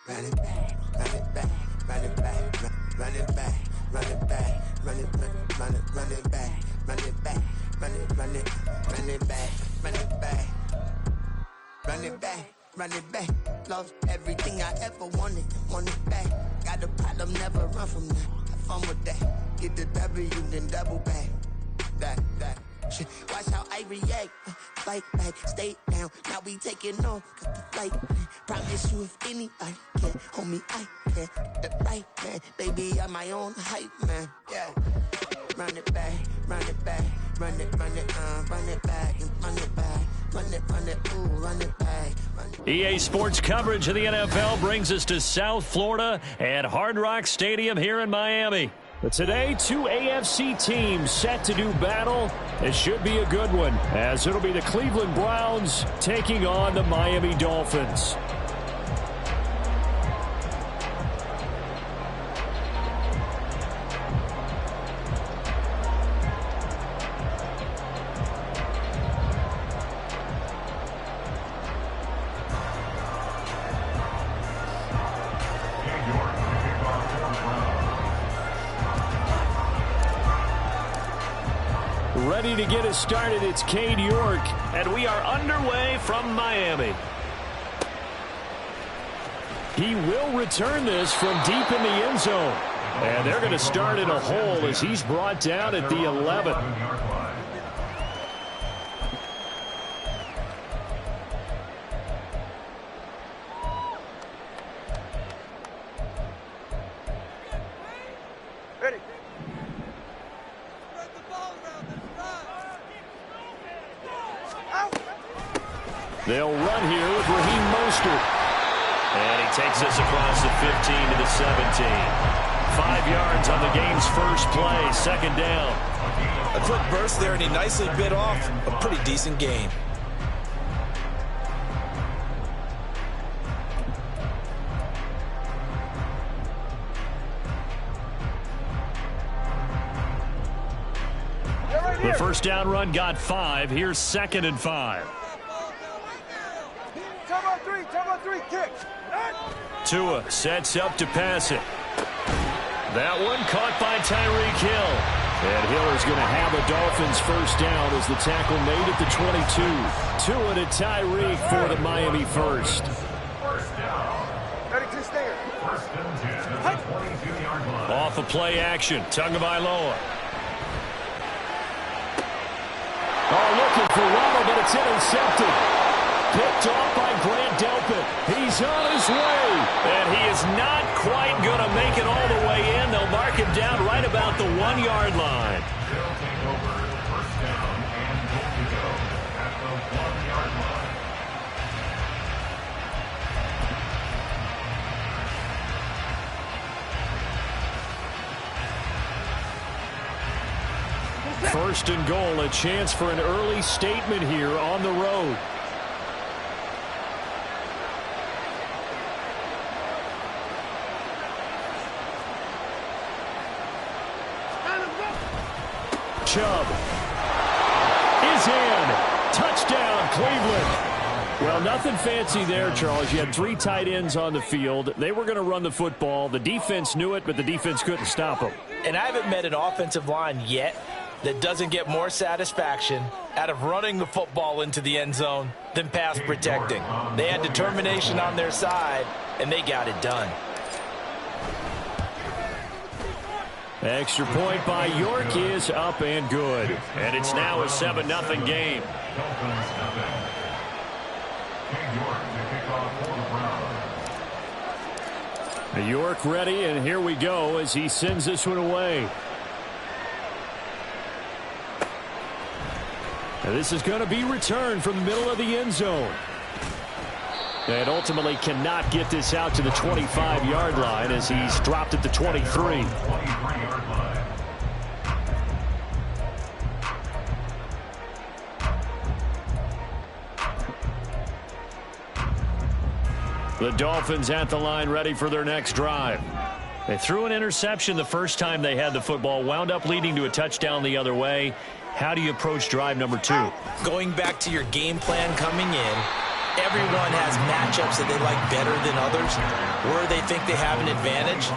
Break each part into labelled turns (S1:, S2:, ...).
S1: run it back, run it back, run it back, run it back, run it back, run it back, run it back, run it back, run it back, run it back, run it back, run it back. Lost everything I ever wanted, want it back. Got a problem, never run from that. Have fun with that. Get the W, then double back. That. Shit. Watch how I react. Fight back, stay down. Now we taking on, cause the fight. Promise you if anybody can, homie, I can. The right man, baby, I'm my own hype man. Yeah. Run it back, run it back, run it back, and run it back, run it, ooh, run it back.
S2: EA Sports coverage of the NFL brings us to South Florida at Hard Rock Stadium here in Miami. But today, two AFC teams set to do battle. It should be a good one, as it'll be the Cleveland Browns taking on the Miami Dolphins. Ready to get us started, it's Cade York, and we are underway from Miami. He will return this from deep in the end zone, and they're going to start in a hole as he's brought down at the 11. They'll run here with Raheem Mostert. And he takes us across the 15 to the 17. 5 yards on the game's first play, second down.
S3: A quick burst there, and he nicely bit off a pretty decent gain.
S2: The first down run got 5. Here's 2nd and 5.
S4: Kick.
S2: Tua sets up to pass it. That one caught by Tyreek Hill. And Hill is going to have a Dolphins first down as the tackle made at the 22. Tua to Tyreek for the Miami first. Off of play action. Tagovailoa. Oh, looking for Waddle, but it's intercepted. Picked off by Grant Delpit. He's on his way. And he is not quite going to make it all the way in. They'll mark him down right about the 1-yard line. First and goal, a chance for an early statement here on the road. Chubb is in. Touchdown, Cleveland. Well, nothing fancy there, Charles. You had 3 tight ends on the field. They were going to run the football. The defense knew it, but the defense couldn't stop them.
S3: And I haven't met an offensive line yet that doesn't get more satisfaction out of running the football into the end zone than pass protecting. They had determination on their side, and they got it done.
S2: Extra point by York is up and good. And it's now a 7-0 game. York ready, and here we go as he sends this one away. And this is going to be returned from the middle of the end zone. And ultimately cannot get this out to the 25-yard line as he's dropped at the 23. The Dolphins at the line ready for their next drive. They threw an interception the first time they had the football, wound up leading to a touchdown the other way. How do you approach drive number 2?
S3: Going back to your game plan coming in, Everyone has matchups that they like better than others, where they think they have an advantage.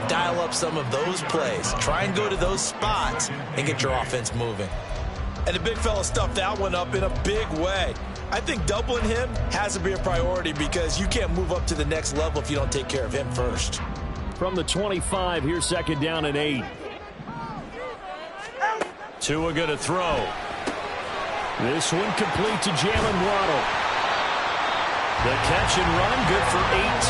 S3: Dial up some of those plays. Try and go to those spots and get your offense moving. And the big fella stuffed that one up in a big way. I think doubling him has to be a priority because you can't move up to the next level if you don't take care of him first.
S2: From the 25, here's second down and 8. Tua going to throw. This one complete to Jalen Waddle. The catch and run, good for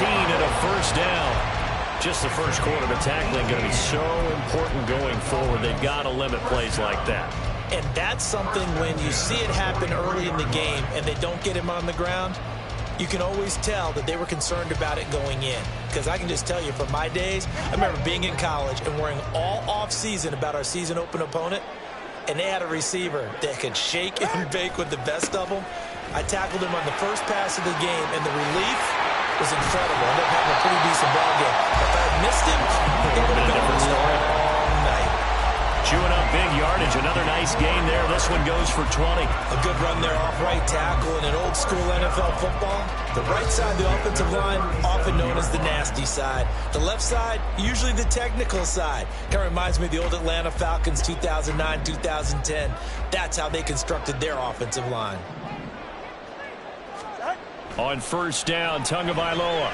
S2: 18 and a first down. Just the first quarter, the tackling going to be so important going forward. They've got to limit plays like that.
S3: And that's something when you see it happen early in the game and they don't get him on the ground, you can always tell that they were concerned about it going in. Because I can just tell you from my days, I remember being in college and worrying all off-season about our season open opponent, and they had a receiver that could shake and bake with the best of them. I tackled him on the first pass of the game, and the relief was incredible. I ended up having a pretty decent ball game. If I had missed him, it would have been a different story all night.
S2: Chewing up big yardage. Another nice game there. This one goes for 20.
S3: A good run there off right tackle in an old-school NFL football. The right side of the offensive line, often known as the nasty side. The left side, usually the technical side. Kind of reminds me of the old Atlanta Falcons 2009, 2010. That's how they constructed their offensive line.
S2: On first down, Tagovailoa.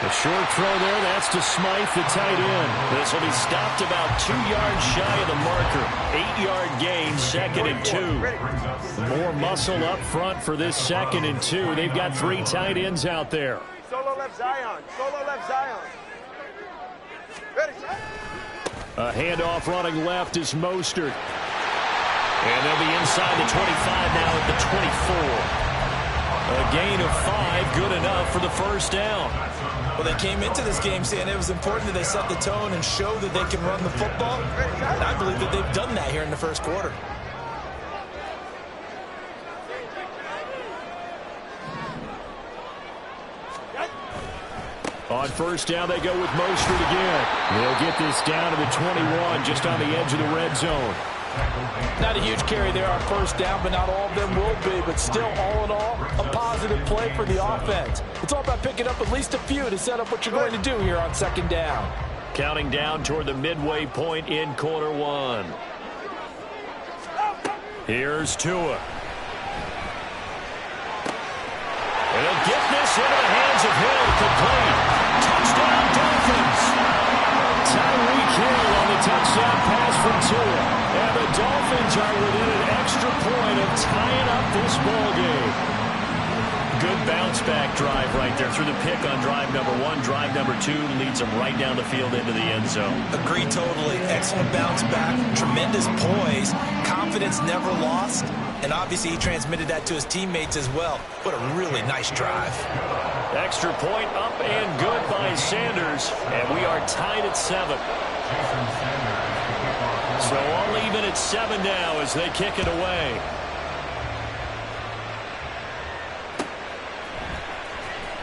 S2: The short throw there, that's to Smythe, the tight end. This will be stopped about 2 yards shy of the marker. 8-yard gain, 2nd and 2. More muscle up front for this 2nd and 2. They've got 3 tight ends out there.
S4: Solo left Zion. Solo left Zion. Ready.
S2: A handoff running left is Mostert. And they'll be inside the 25 now at the 24. A gain of 5, good enough for the first down.
S3: Well, they came into this game saying it was important that they set the tone and show that they can run the football. And I believe that they've done that here in the first quarter.
S2: On first down, they go with Mostert again. They'll get this down to the 21, just on the edge of the red zone.
S3: Not a huge carry there on first down, but not all of them will be. But still, all in all, a positive play for the offense. It's all about picking up at least a few to set up what you're going to do here on second down.
S2: Counting down toward the midway point in quarter 1. Here's Tua. And he'll get this into the hands of Hill, complete. Touchdown, Dolphins. Tyreek Hill on the touchdown pass from Tua. And the Dolphins are within an extra point of tying up this ball game. Good bounce-back drive right there through the pick on drive number 1. Drive number 2 leads them right down the field into the end zone.
S3: Agree totally. Excellent bounce-back, tremendous poise, confidence never lost, and obviously he transmitted that to his teammates as well. What a really nice drive.
S2: Extra point up and good by Sanders, and we are tied at 7. So all even at 7 now as they kick it away.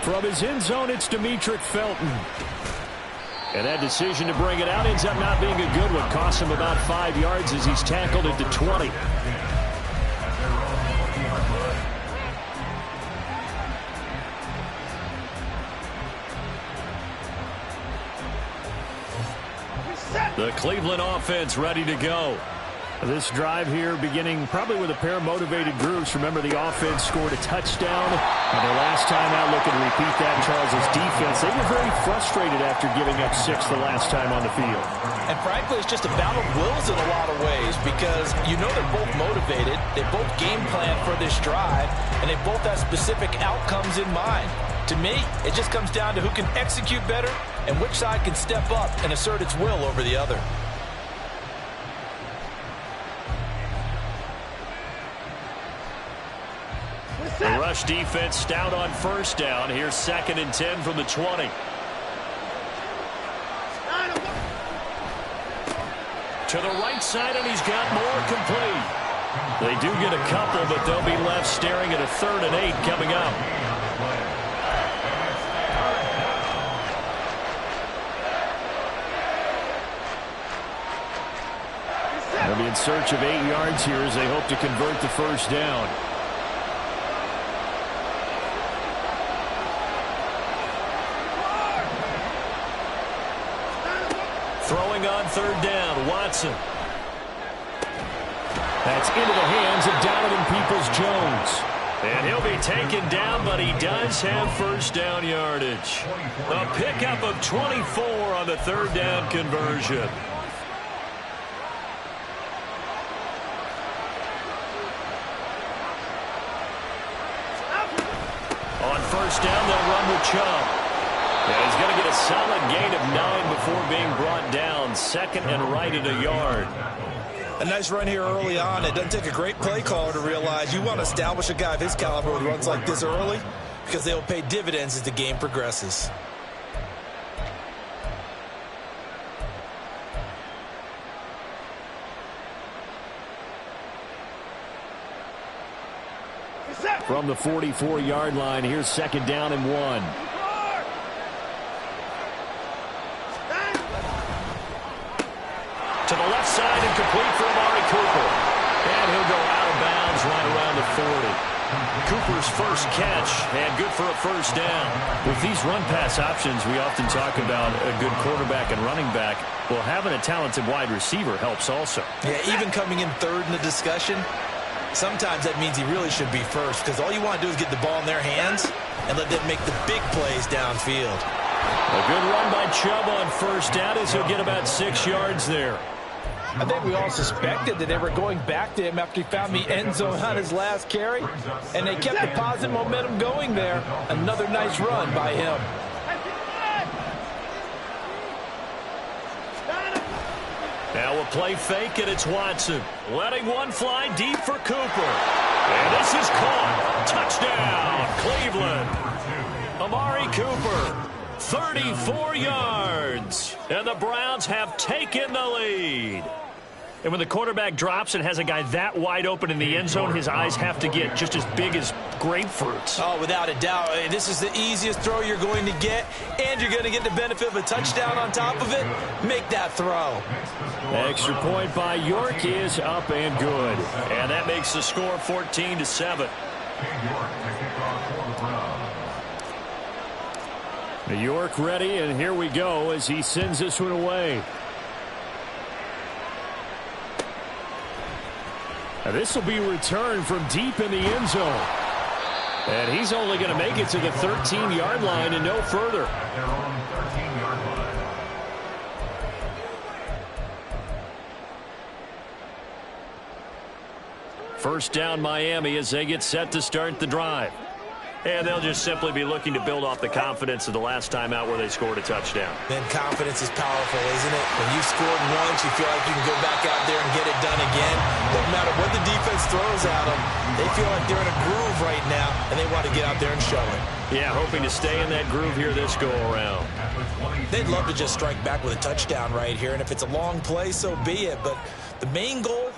S2: From his end zone, it's Demetric Felton. And that decision to bring it out ends up not being a good one. Costs him about 5 yards as he's tackled at the 20. The Cleveland offense ready to go. This drive here beginning probably with a pair of motivated groups. Remember, the offense scored a touchdown. And their last time out, looking to repeat that in Charles' defense. They were very frustrated after giving up 6 the last time on the field.
S3: And frankly, it's just a battle of wills in a lot of ways because you know they're both motivated. They both game plan for this drive, and they both have specific outcomes in mind. To me, it just comes down to who can execute better and which side can step up and assert its will over the other.
S2: The rush defense stout on first down. Here's 2nd and 10 from the 20. To the right side, and he's got more complete. They do get a couple, but they'll be left staring at a 3rd and 8 coming up. They'll be in search of 8 yards here as they hope to convert the first down. third down. Watson. That's into the hands of Donovan Peoples-Jones. And he'll be taken down, but he does have first down yardage. A pickup of 24 on the third down conversion. On first down, they'll run with Chubb. Yeah, he's going to get a solid gain of 9 before being brought down. Second and right at a yard.
S3: A nice run here early on. It doesn't take a great play caller to realize you want to establish a guy of his caliber who runs like this early because they will pay dividends as the game progresses.
S2: From the 44-yard line, here's second down and 1. To the left side and complete for Amari Cooper. And he'll go out of bounds right around the 40. Cooper's first catch and good for a first down. With these run-pass options, we often talk about a good quarterback and running back. Well, having a talented wide receiver helps also.
S3: Yeah, even coming in third in the discussion, sometimes that means he really should be first because all you want to do is get the ball in their hands and let them make the big plays downfield.
S2: A good run by Chubb on first down as he'll get about 6 yards there.
S5: I think we all suspected that they were going back to him after he found the end zone on his last carry, and they kept the positive momentum going there. Another nice run by him.
S2: Now a play fake, and it's Watson. Letting one fly deep for Cooper. And this is caught. Touchdown, Cleveland. Amari Cooper, 34 yards. And the Browns have taken the lead. And when the quarterback drops and has a guy that wide open in the end zone, his eyes have to get just as big as grapefruits.
S3: Oh, without a doubt. This is the easiest throw you're going to get, and you're going to get the benefit of a touchdown on top of it. Make that throw.
S2: Extra point by York is up and good. And that makes the score 14-7. New York ready, and here we go as he sends this one away. Now this will be returned from deep in the end zone. And he's only going to make it to the 13-yard line and no further. First down Miami as they get set to start the drive. And they'll just simply be looking to build off the confidence of the last time out where they scored a touchdown.
S3: Man, confidence is powerful, isn't it? When you've scored once, you feel like you can go back out there and get it done again. No matter what the defense throws at them, they feel like they're in a groove right now, and they want to get out there and show it.
S2: Yeah, hoping to stay in that groove here this go-around.
S3: They'd love to just strike back with a touchdown right here, and if it's a long play, so be it. But the main goal,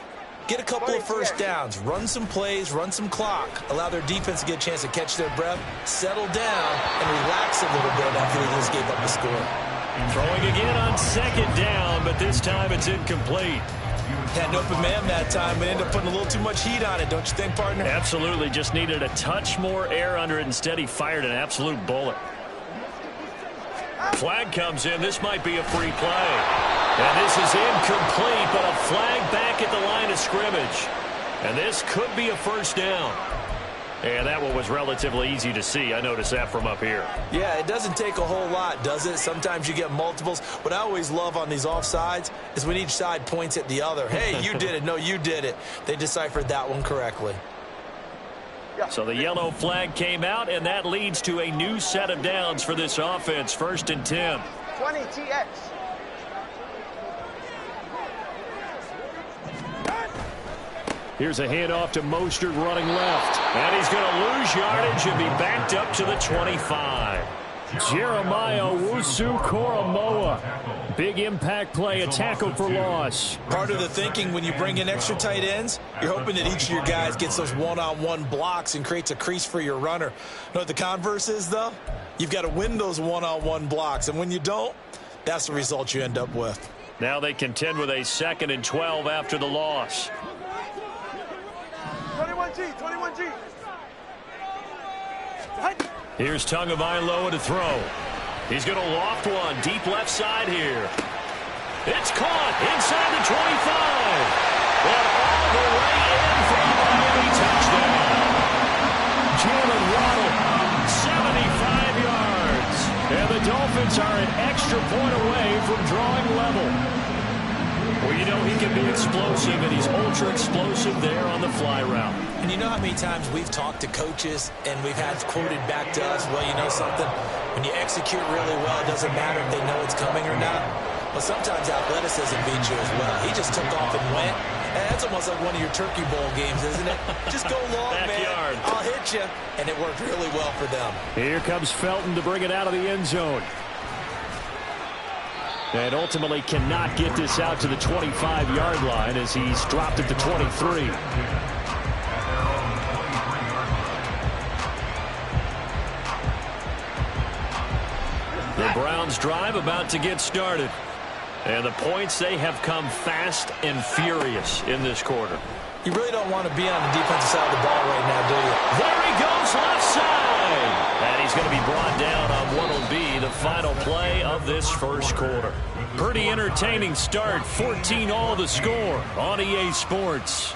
S3: get a couple of first downs, run some plays, run some clock, allow their defense to get a chance to catch their breath, settle down, and relax a little bit after they just gave up the score.
S2: Throwing again on second down, but this time it's incomplete.
S3: Had an open man that time, but ended up putting a little too much heat on it, don't you think, partner?
S2: Absolutely, just needed a touch more air under it. Instead, he fired an absolute bullet. Flag comes in. This might be a free play. And this is incomplete, but a flag back at the line of scrimmage. And this could be a first down. And that one was relatively easy to see. I noticed that from up here.
S3: Yeah, it doesn't take a whole lot, does it? Sometimes you get multiples. What I always love on these offsides is when each side points at the other. Hey, you did it. No, you did it. They deciphered that one correctly.
S2: So the yellow flag came out, and that leads to a new set of downs for this offense. 1st and 10.
S4: 20 TX.
S2: Here's a handoff to Mostert running left. And he's going to lose yardage and be backed up to the 25. Jeremiah Owusu-Koramoah. Big impact play, a tackle for loss.
S3: Part of the thinking when you bring in extra tight ends, you're hoping that each of your guys gets those one-on-one blocks and creates a crease for your runner. You know what the converse is, though? You've got to win those one-on-one blocks, and when you don't, that's the result you end up with.
S2: Now they contend with a 2nd and 12 after the loss.
S4: 21G, 21G.
S2: Here's Tagovailoa to throw. He's going to loft one deep left side here. It's caught inside the 25. And all the way in for a Miami touchdown. Jalen Waddle, 75 yards. And the Dolphins are an extra point away from drawing level. Well, you know he can be explosive, and he's ultra-explosive there on the fly route.
S3: And you know how many times we've talked to coaches and we've had quoted back to us, well, you know something? When you execute really well, it doesn't matter if they know it's coming or not. Well, sometimes athleticism beats you as well. He just took off and went. And that's almost like one of your Turkey Bowl games, isn't it? Just go long,
S2: Backyard.
S3: man. I'll hit you. And it worked really well for them.
S2: Here comes Felton to bring it out of the end zone. And ultimately cannot get this out to the 25-yard line as he's dropped at the 23. The Browns drive about to get started. And the points, they have come fast and furious in this quarter.
S3: You really don't want to be on the defensive side of the ball right now, do you?
S2: There he goes, left side. And he's going to be brought down on what will be the final play of this first quarter. Pretty entertaining start. 14-all the score on EA Sports.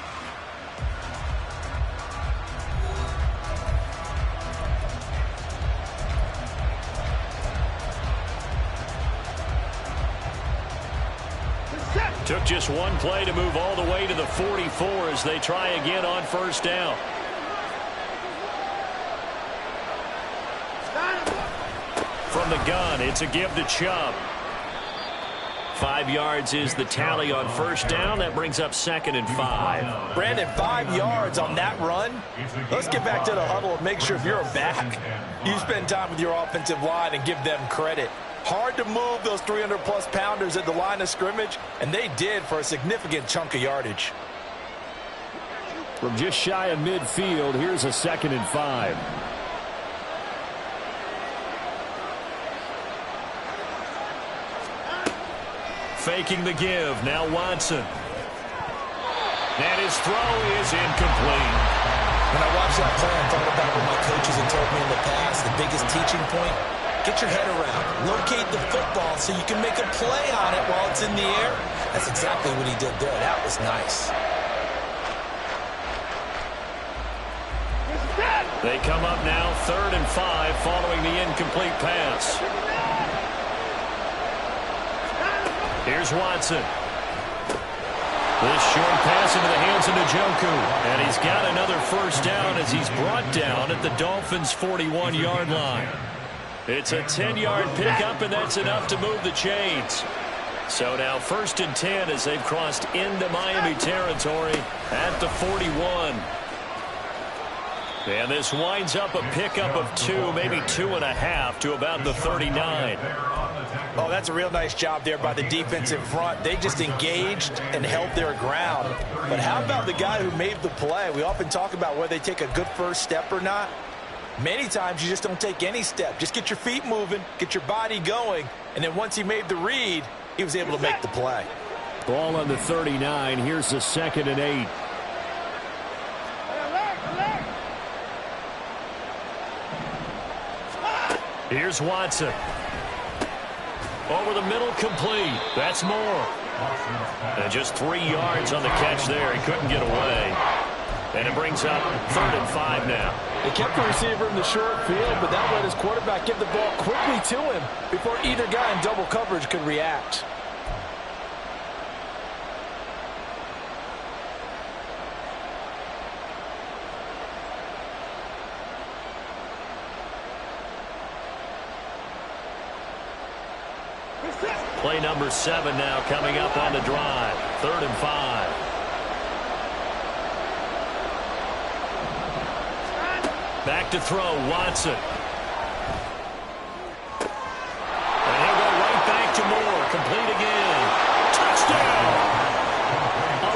S2: Took just one play to move all the way to the 44 as they try again on first down. From the gun, it's a give to Chubb. 5 yards is the tally on first down. That brings up 2nd and 5.
S3: Brandon, 5 yards on that run. Let's get back to the huddle and make sure if you're a back, you spend time with your offensive line and give them credit. Hard to move those 300-plus pounders at the line of scrimmage, and they did for a significant chunk of yardage.
S2: From just shy of midfield, here's a 2nd and 5. Faking the give. Now Watson. And his throw is incomplete.
S3: When I watched that play, I thought about what my coaches had told me in the past. The biggest teaching point, get your head around. Locate the football so you can make a play on it while it's in the air. That's exactly what he did there. That was nice.
S2: They come up now 3rd and 5 following the incomplete pass. Here's Watson. This short pass into the hands of Njoku. And he's got another first down as he's brought down at the Dolphins' 41-yard line. It's a 10-yard pickup, and that's enough to move the chains. So now 1st and 10 as they've crossed into Miami territory at the 41. And this winds up a pickup of 2, maybe 2.5 to about the 39.
S3: Oh, that's a real nice job there by the defensive front. They just engaged and held their ground. But how about the guy who made the play? We often talk about whether they take a good first step or not. Many times you just don't take any step. Just get your feet moving, get your body going, and then once he made the read, he was able to make the play.
S2: Ball on the 39. Here's the 2nd and 8. Here's Watson. Over the middle, complete. That's more. And just 3 yards on the catch there. He couldn't get away. And it brings up 3rd and 5 now.
S5: They kept the receiver in the short field, but that let his quarterback get the ball quickly to him before either guy in double coverage could react.
S2: Play number 7 now coming up on the drive. 3rd and 5. Back to throw, Watson. And he'll go right back to Moore. Complete again. Touchdown!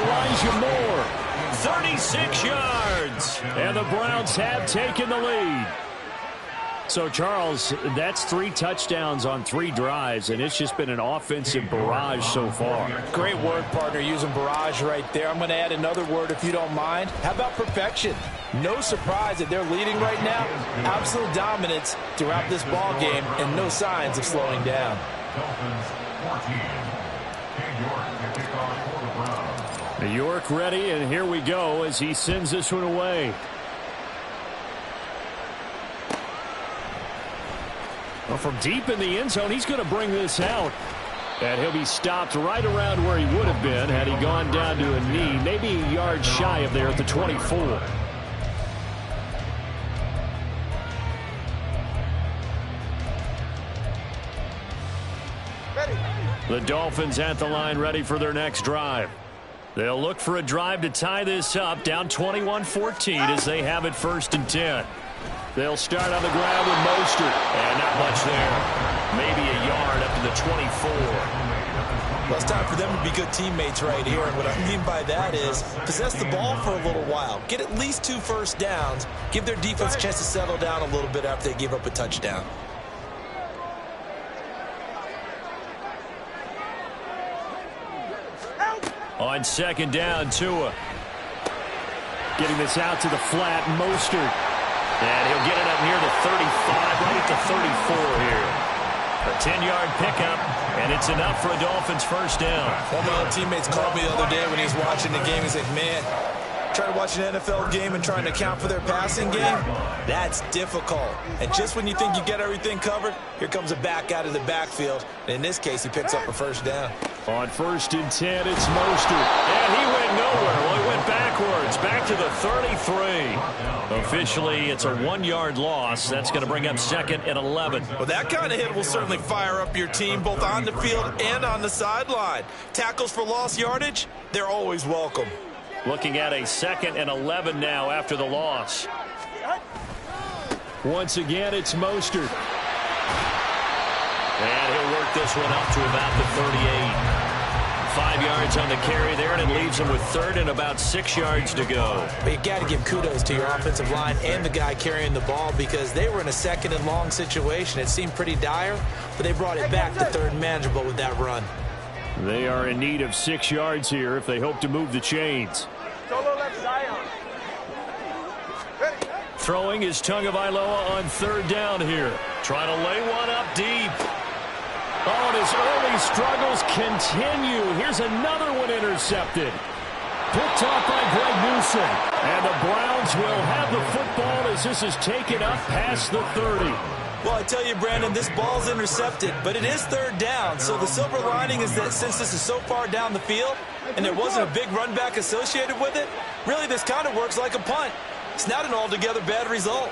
S2: Elijah Moore, 36 yards. And the Browns have taken the lead. So, Charles, that's 3 touchdowns on 3 drives, and it's just been an offensive barrage so far.
S5: Great word, partner, using barrage right there. I'm going to add another word if you don't mind. How about perfection? No surprise that they're leading right now. Absolute dominance throughout this ball game and no signs of slowing down.
S2: New York ready, and here we go as he sends this one away. Well, from deep in the end zone, he's going to bring this out. And he'll be stopped right around where he would have been had he gone down to a knee, maybe a yard shy of there at the 24. The Dolphins at the line ready for their next drive. They'll look for a drive to tie this up, down 21-14 as they have it 1st and 10. They'll start on the ground with Mostert, and not much there. Maybe a yard up to the 24.
S5: Well, it's time for them to be good teammates right here. And what I mean by that is possess the ball for a little while. Get at least 2 first downs. Give their defense a chance to settle down a little bit after they give up a touchdown.
S2: On 2nd down, Tua. Getting this out to the flat, Mostert. And he'll get it up near the 35, right at the 34 here. A 10-yard pickup, and it's enough for a Dolphins first down.
S5: One of my old teammates called me the other day when he was watching the game. He's like, man, trying to watch an NFL game and trying to account for their passing game, that's difficult. And just when you think you get everything covered, here comes a back out of the backfield. And in this case, he picks up a first down.
S2: On 1st and 10, it's Mostert. And he went nowhere. Well, he went backwards, back to the 33. Officially, it's a 1-yard loss. That's going to bring up 2nd and 11.
S5: Well, that kind of hit will certainly fire up your team, both on the field and on the sideline. Tackles for lost yardage, they're always welcome.
S2: Looking at a 2nd and 11 now after the loss. Once again, it's Mostert. And he'll work this one up to about the 38. 5 yards on the carry there, and it leaves him with 3rd and about 6 yards to go.
S5: But you got to give kudos to your offensive line and the guy carrying the ball because they were in a 2nd and long situation. It seemed pretty dire, but they brought it back to 3rd and manageable with that run.
S2: They are in need of 6 yards here if they hope to move the chains.
S4: Solo left Zion.
S2: Throwing is Tagovailoa on 3rd down here. Trying to lay one up deep. Oh, and his early struggles continue. Here's another one intercepted. Picked off by Greg Newsome. And the Browns will have the football as this is taken up past the 30.
S5: Well, I tell you, Brandon, this ball's intercepted, but it is 3rd down. So the silver lining is that since this is so far down the field and there wasn't a big run back associated with it, really this kind of works like a punt. It's not an altogether bad result.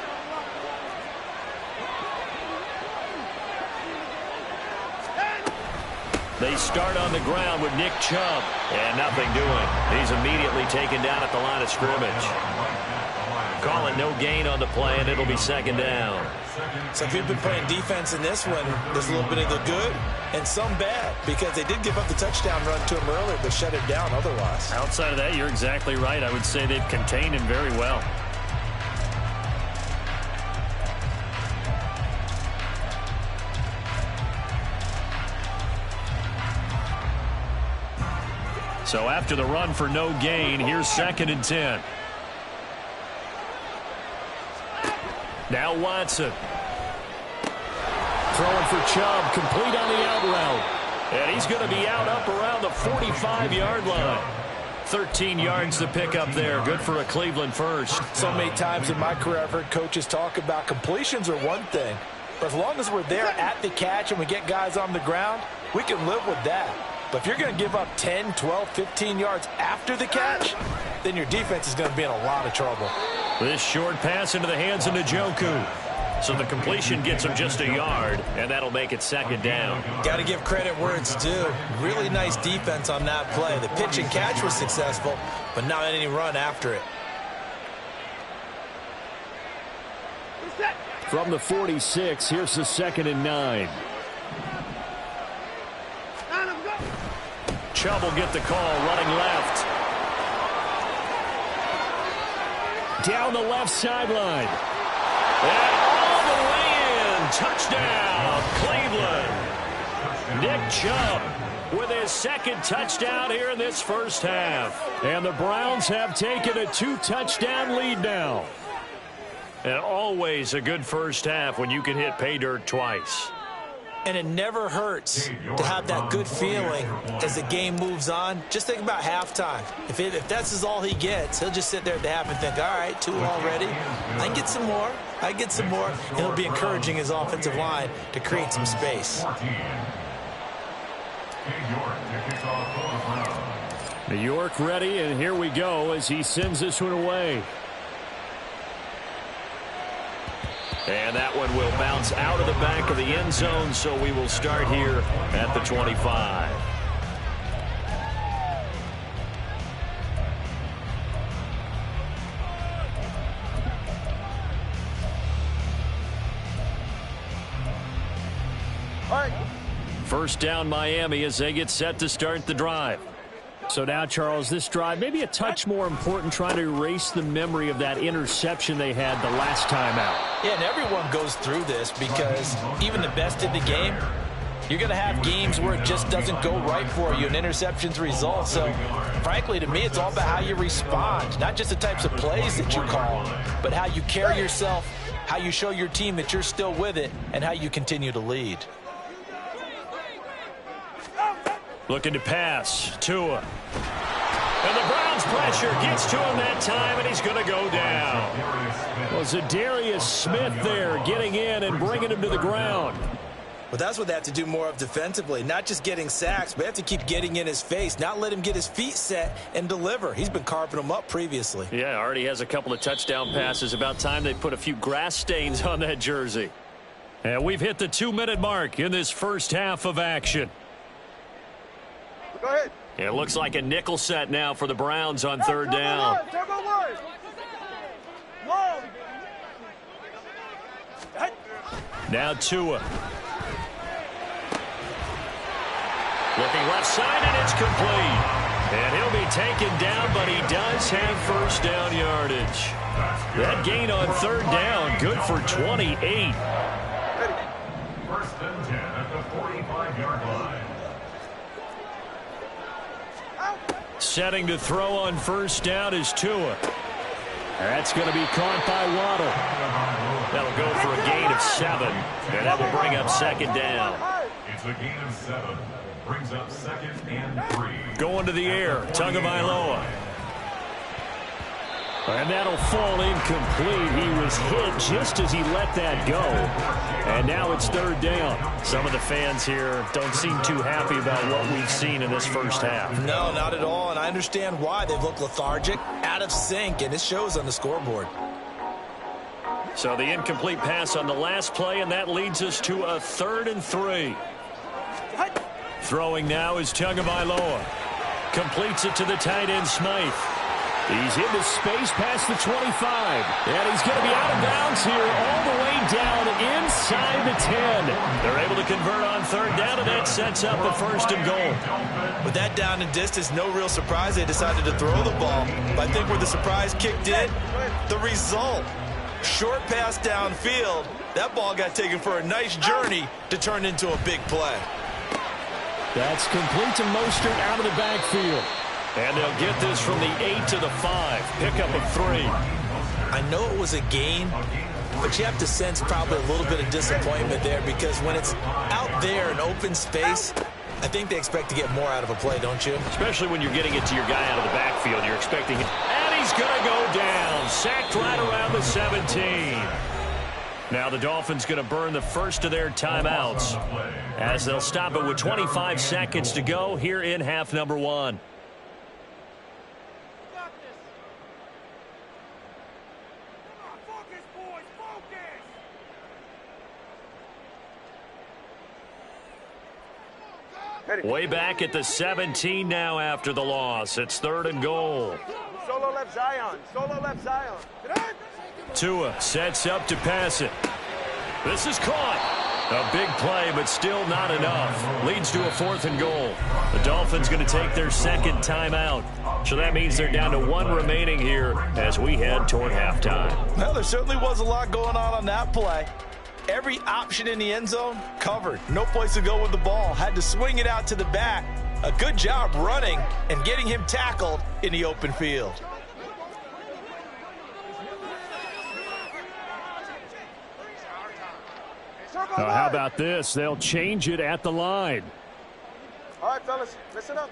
S2: They start on the ground with Nick Chubb. And nothing doing. He's immediately taken down at the line of scrimmage. Call it no gain on the play, and it'll be 2nd down.
S5: So if you've been playing defense in this one, there's a little bit of the good and some bad because they did give up the touchdown run to him earlier, but shut it down otherwise.
S2: Outside of that, you're exactly right. I would say they've contained him very well. So after the run for no gain, here's 2nd and 10. Now Watson. Throwing for Chubb, complete on the out route. And he's going to be out up around the 45-yard line. 13 yards to pick up there. Good for a Cleveland first.
S5: So many times in my career I've heard coaches talk about completions are one thing. But as long as we're there at the catch and we get guys on the ground, we can live with that. But if you're going to give up 10, 12, 15 yards after the catch, then your defense is going to be in a lot of trouble.
S2: This short pass into the hands of Njoku. So the completion gets him just a yard, and that'll make it 2nd down.
S5: Got to give credit where it's due. Really nice defense on that play. The pitch and catch was successful, but not any run after it.
S2: From the 46, here's the 2nd and 9. Chubb will get the call, running left. Down the left sideline. And all the way in. Touchdown, Cleveland. Nick Chubb with his 2nd touchdown here in this first half. And the Browns have taken a 2-touchdown lead now. And always a good first half when you can hit pay dirt twice.
S3: And it never hurts to have that good feeling as the game moves on. Just think about halftime. If that's all he gets, he'll just sit there at the half and think, all right, 2 already. I can get some more. I can get some more. And he'll be encouraging his offensive line to create some space.
S2: New York ready, and here we go as he sends this one away. And that one will bounce out of the back of the end zone, so we will start here at the 25. First down Miami as they get set to start the drive. So now, Charles, this drive maybe a touch more important, trying to erase the memory of that interception they had the last time out.
S3: Yeah, and everyone goes through this because even the best in the game, you're going to have games where it just doesn't go right for you, and interceptions result. So, frankly, to me, it's all about how you respond, not just the types of plays that you call, but how you carry yourself, how you show your team that you're still with it, and how you continue to lead.
S2: Looking to pass, Tua. And the Browns pressure gets to him that time, and he's going to go down. Well, Zadarius Smith there getting in and bringing him to the ground.
S3: Well, that's what they have to do more of defensively, not just getting sacks, but they have to keep getting in his face, not let him get his feet set and deliver. He's been carving them up previously.
S2: Yeah, already has a couple of touchdown passes. About time they put a few grass stains on that jersey. And we've hit the 2-minute mark in this first half of action.
S4: Go ahead.
S2: It looks like a nickel set now for the Browns on third down. Now Tua. Looking left side, and it's complete. And he'll be taken down, but he does have first down yardage. That gain on third down, good for 28.
S6: First and 10 at the 45-yard line.
S2: Setting to throw on first down is Tua. That's going to be caught by Waddle. That'll go for a gain of 7, and that will bring up second down.
S6: It's a gain of 7. Brings up second and 3.
S2: Going to the air, Tagovailoa. And that'll fall incomplete. He was hit just as he let that go. And now it's third down. Some of the fans here don't seem too happy about what we've seen in this first half.
S3: No, not at all. And I understand why. They've looked lethargic, out of sync, and it shows on the scoreboard.
S2: So the incomplete pass on the last play, and that leads us to a 3rd and 3. Throwing now is Tagovailoa. Completes it to the tight end, Smythe. He's into space past the 25. And he's going to be out of bounds here all the way down inside the 10. They're able to convert on third down, and that sets up a 1st and goal.
S3: With that down and distance, no real surprise they decided to throw the ball. But I think where the surprise kicked in, the result. Short pass downfield. That ball got taken for a nice journey to turn into a big play.
S2: That's complete to Mostert out of the backfield. And they'll get this from the 8 to the 5. Pickup of 3.
S3: I know it was a gain, but you have to sense probably a little bit of disappointment there because when it's out there in open space, I think they expect to get more out of a play, don't you?
S2: Especially when you're getting it to your guy out of the backfield. You're expecting it. And he's going to go down. Sacked right around the 17. Now the Dolphins going to burn the first of their timeouts as they'll stop it with 25 seconds to go here in half number 1. Way back at the 17 now after the loss. It's 3rd and goal.
S4: Solo left Zion. Solo left Zion.
S2: Tua sets up to pass it. This is caught. A big play, but still not enough. Leads to a 4th and goal. The Dolphins going to take their 2nd timeout. So that means they're down to 1 remaining here as we head toward halftime.
S3: Well, there certainly was a lot going on that play. Every option in the end zone covered. No place to go with the ball. Had to swing it out to the back. A good job running and getting him tackled in the open field.
S4: Circle
S2: How about this? They'll change it at the line.
S4: All right, fellas, listen up.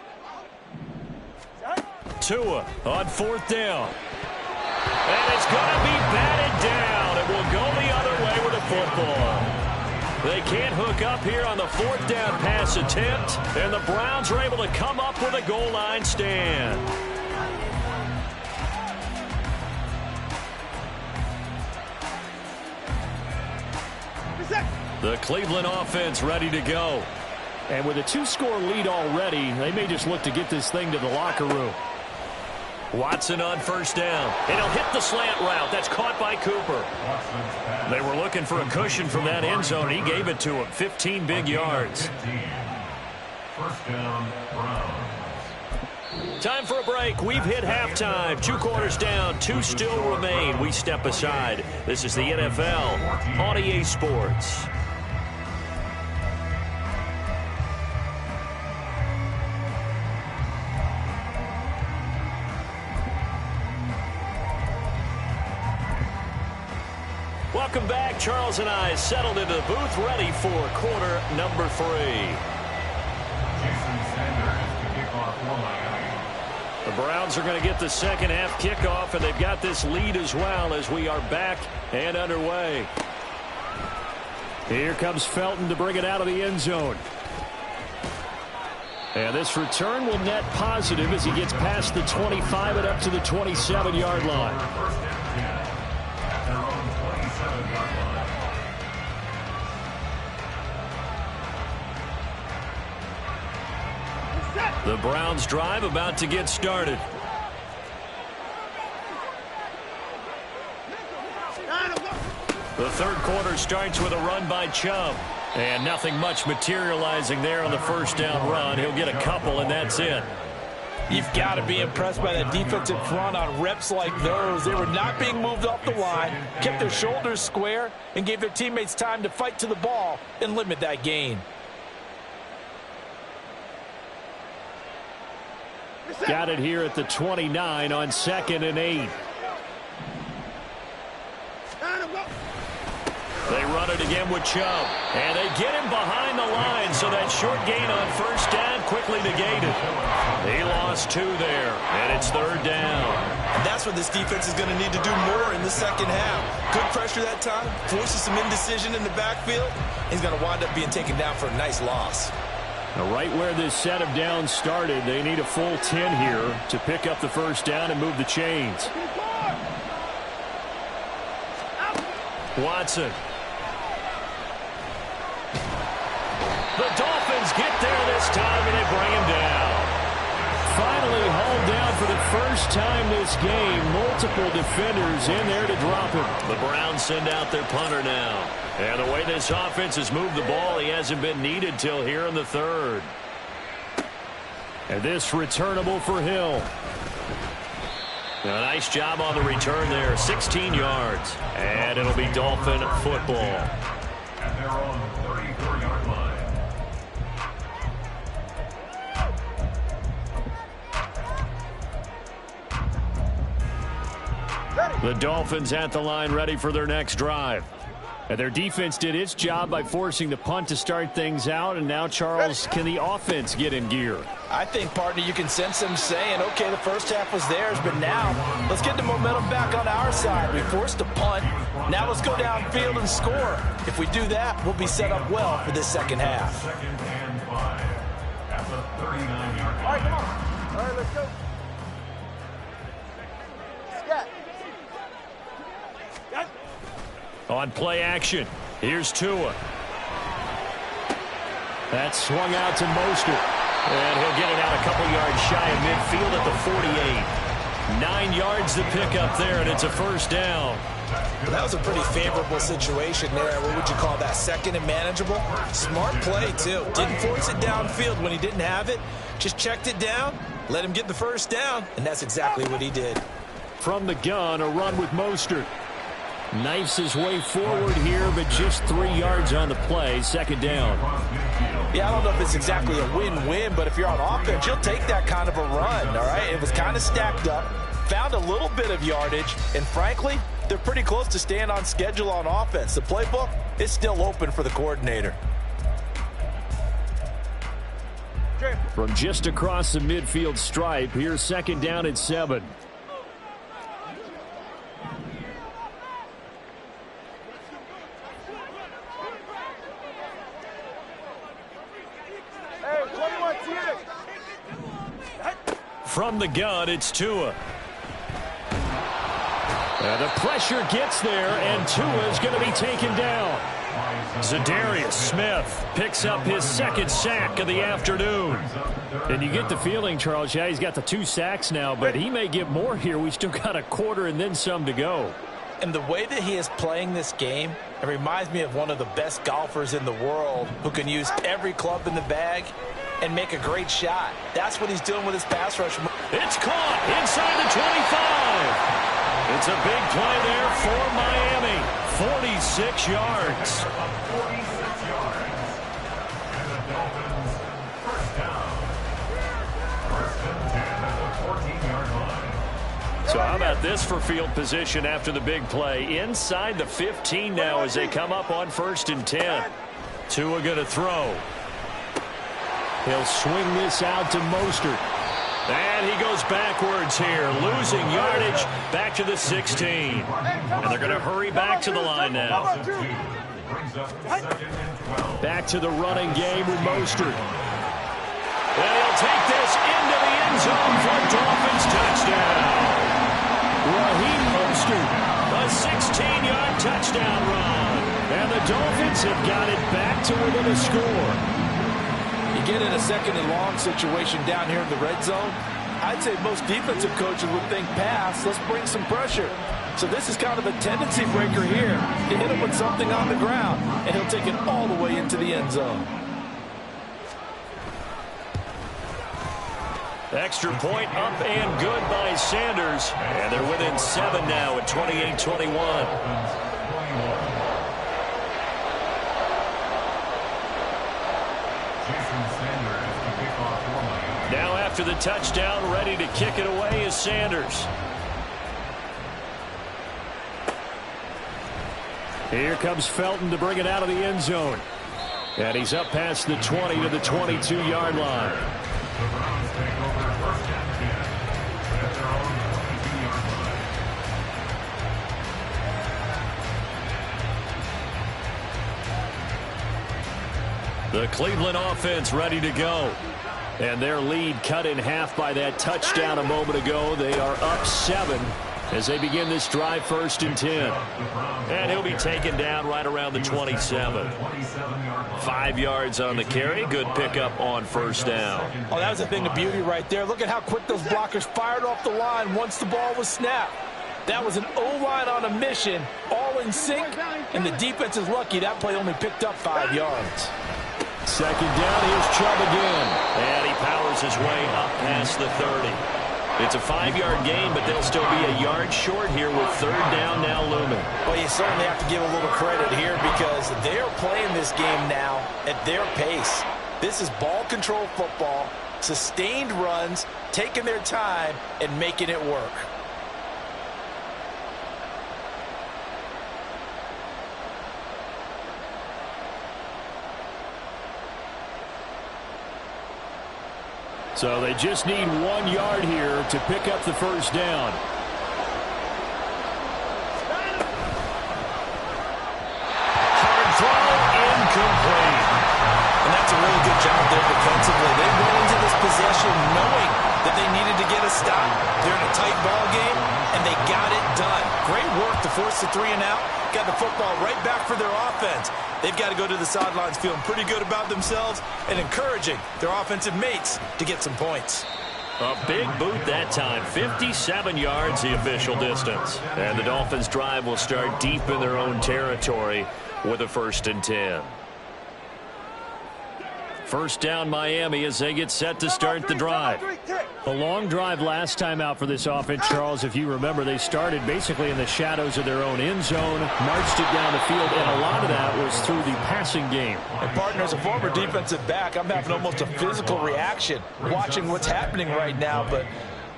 S2: Tua on 4th down. And it's going to be batted down. It will go the other way with the football. They can't hook up here on the 4th down pass attempt, and the Browns are able to come up with a goal line stand. The Cleveland offense ready to go. And with a 2-score lead already, they may just look to get this thing to the locker room. Watson on 1st down. And he'll hit the slant route. That's caught by Cooper. They were looking for a cushion from that end zone. He gave it to him. 15 big yards.
S6: 1st down, Browns.
S2: Time for a break. We've hit halftime. 2 quarters down. 2 still remain. We step aside. This is the NFL on EA Sports. Welcome back. Charles and I settled into the booth, ready for quarter number 3.
S6: Jason Sanders to kick off for Miami.
S2: The Browns are going to get the second half kickoff, and they've got this lead as well as we are back and underway. Here comes Felton to bring it out of the end zone. And this return will net positive as he gets past the 25 and up to the 27-yard line.
S6: First and 10 at their own 27-yard line.
S2: The Browns drive about to get started. The third quarter starts with a run by Chubb. And nothing much materializing there on the 1st down run. He'll get a couple, and that's it.
S3: You've got to be impressed by that defensive front on reps like those. They were not being moved off the line, kept their shoulders square, and gave their teammates time to fight to the ball and limit that gain.
S2: Got it here at the 29 on 2nd and 8. They run it again with Chubb. And they get him behind the line, so that short gain on 1st down quickly negated. He lost 2 there, and it's 3rd down.
S7: And that's what this defense is going to need to do more in the second half. Good pressure that time, forces some indecision in the backfield. He's going to wind up being taken down for a nice loss.
S2: Now, right where this set of downs started, they need a full 10 here to pick up the 1st down and move the chains. Watson. The Dolphins get there this time, and they bring him down. Finally hauled down for the first time this game. Multiple defenders in there to drop him. The Browns send out their punter now. And the way this offense has moved the ball, he hasn't been needed till here in the 3rd. And this returnable for Hill. A nice job on the return there. 16 yards. And it'll be Dolphin football.
S6: At their own 34-yard line.
S2: The Dolphins at the line ready for their next drive. And their defense did its job by forcing the punt to start things out. And now, Charles, can the offense get in gear?
S3: I think, partner, you can sense them saying, okay, the first half was theirs, but now let's get the momentum back on our side. We forced a punt. Now let's go downfield and score. If we do that, we'll be set up well for this second half.
S6: 2nd and 5 at the 39-yard line.
S4: All right, come on. All right, let's go. Scat.
S2: On play action, here's Tua. That's swung out to Mostert. And he'll get it out a couple yards shy of midfield at the 48. 9 yards to pick up there, and it's a 1st down.
S7: Well, that was a pretty favorable situation there. What would you call that? 2nd and manageable? Smart play, too. Didn't force it downfield when he didn't have it. Just checked it down, let him get the 1st down, and that's exactly what he did.
S2: From the gun, a run with Mostert. Knifes his way forward here, but just 3 yards on the play. 2nd down.
S3: Yeah, I don't know if it's exactly a win-win, but if you're on offense, you'll take that kind of a run, all right? It was kind of stacked up, found a little bit of yardage, and frankly,
S5: they're pretty close to staying on schedule on offense. The playbook is still open for the coordinator.
S2: From just across the midfield stripe, here's 2nd down and 7. From the gun, it's Tua. And the pressure gets there, and Tua is going to be taken down. Zadarius Smith picks up his 2nd sack of the afternoon. And you get the feeling, Charles, yeah, he's got the 2 sacks now, but he may get more here. We still got a quarter and then some to go.
S3: And the way that he is playing this game, it reminds me of one of the best golfers in the world who can use every club in the bag and make a great shot. That's what he's doing with his pass rush.
S2: It's caught inside the 25. It's a big play there for Miami. 46 yards.
S6: 46 yards. And the Dolphins, first down. 1st and 10 at the 14-yard line.
S2: So how about this for field position after the big play? Inside the 15 now as they come up on 1st and 10. Tua going to throw. He'll swing this out to Mostert. And he goes backwards here, losing yardage back to the 16. And they're going to hurry back to the line now. Back to the running game with Mostert. And he'll take this into the end zone for a Dolphins touchdown. Raheem Mostert, a 16-yard touchdown run. And the Dolphins have got it back to within a score.
S5: You get in a 2nd and long situation down here in the red zone, I'd say most defensive coaches would think pass, let's bring some pressure. So this is kind of a tendency breaker here to hit him with something on the ground, and he'll take it all the way into the end zone.
S2: Extra point up and good by Sanders. And they're within 7 now at 28-21. Now after the touchdown, ready to kick it away is Sanders. Here comes Felton to bring it out of the end zone. And he's up past the 20 to the 22-yard line.
S6: The Browns take over 1st and 10 at their own 22-yard line.
S2: The Cleveland offense ready to go. And their lead cut in half by that touchdown a moment ago. They are up 7 as they begin this drive 1st and 10. And he'll be taken down right around the 27. 5 yards on the carry. Good pickup on 1st down.
S3: Oh, that was a thing of beauty right there. Look at how quick those blockers fired off the line once the ball was snapped. That was an O-line on a mission, all in sync, and the defense is lucky that play only picked up 5 yards.
S2: 2nd down, here's Chubb again. And he powers his way up past the 30. It's a 5-yard gain, but they'll still be a yard short here with 3rd down now looming.
S3: Well, you certainly have to give a little credit here because they're playing this game now at their pace. This is ball control football, sustained runs, taking their time, and making it work.
S2: So they just need 1 yard here to pick up the 1st down. Hard throw, incomplete.
S3: And that's a really good job there defensively. They went into this possession knowing that they needed to get a stop. They're in a tight ball game, and they got it done. Great work to force the 3 and out. Got the football right back for their offense. They've got to go to the sidelines feeling pretty good about themselves and encouraging their offensive mates to get some points.
S2: A big boot that time. 57 yards the official distance. And the Dolphins drive will start deep in their own territory with a 1st and 10. 1st down Miami as they get set to start the drive. A long drive last time out for this offense, Charles. If you remember, they started basically in the shadows of their own end zone, marched it down the field, and a lot of that was through the passing game.
S3: And partner, as a former defensive back, I'm having almost a physical reaction watching what's happening right now. But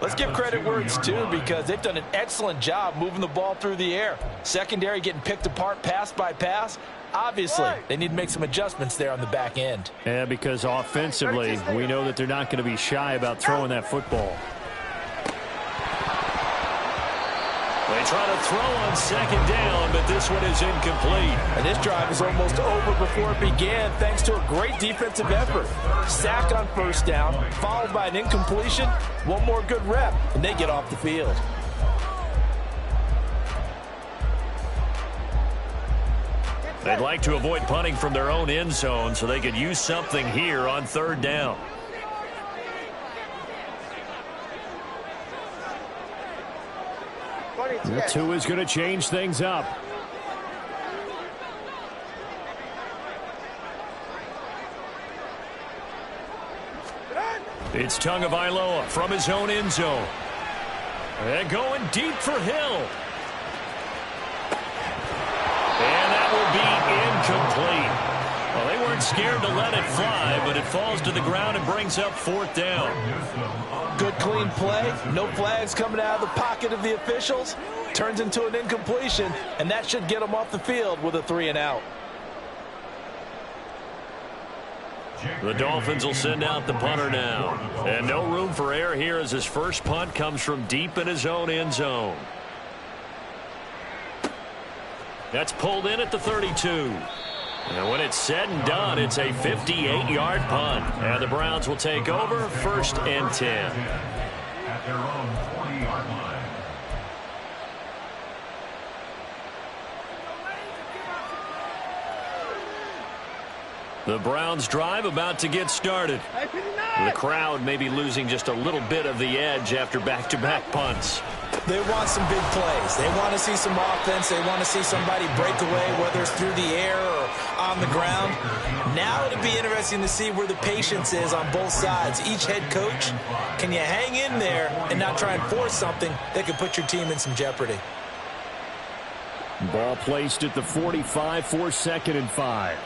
S5: Let's give credit where it's due because they've done an excellent job moving the ball through the air. Secondary getting picked apart pass by pass. Obviously, they need to make some adjustments there on the back end.
S2: Yeah, because offensively, we know that they're not going to be shy about throwing that football. They try to throw on second down, but this one is incomplete.
S5: And this drive is almost over before it began thanks to a great defensive effort. Sack on first down, followed by an incompletion. One more good rep, and they get off the field.
S2: They'd like to avoid punting from their own end zone so they could use something here on third down. The two is going to change things up. It's Tagovailoa from his own end zone. And going deep for Hill. And that will be incomplete. Well, they weren't scared to let it fly, but it falls to the ground and brings up fourth down.
S5: Good clean play. No flags coming out of the pocket of the officials. Turns into an incompletion, and that should get them off the field with a 3-and-out.
S2: The Dolphins will send out the punter now. And no room for error here as his first punt comes from deep in his own end zone. That's pulled in at the 32. And when it's said and done, it's a 58-yard punt. And the Browns will take over, 1st and 10.
S6: At their own 20-yard line.
S2: The Browns drive about to get started. The crowd may be losing just a little bit of the edge after back-to-back punts.
S7: They want some big plays. They want to see some offense. They want to see somebody break away, whether it's through the air or on the ground. Now it'll be interesting to see where the patience is on both sides. Each head coach, can you hang in there and not try and force something that could put your team in some jeopardy?
S2: Ball placed at the 45 for 2nd and 5.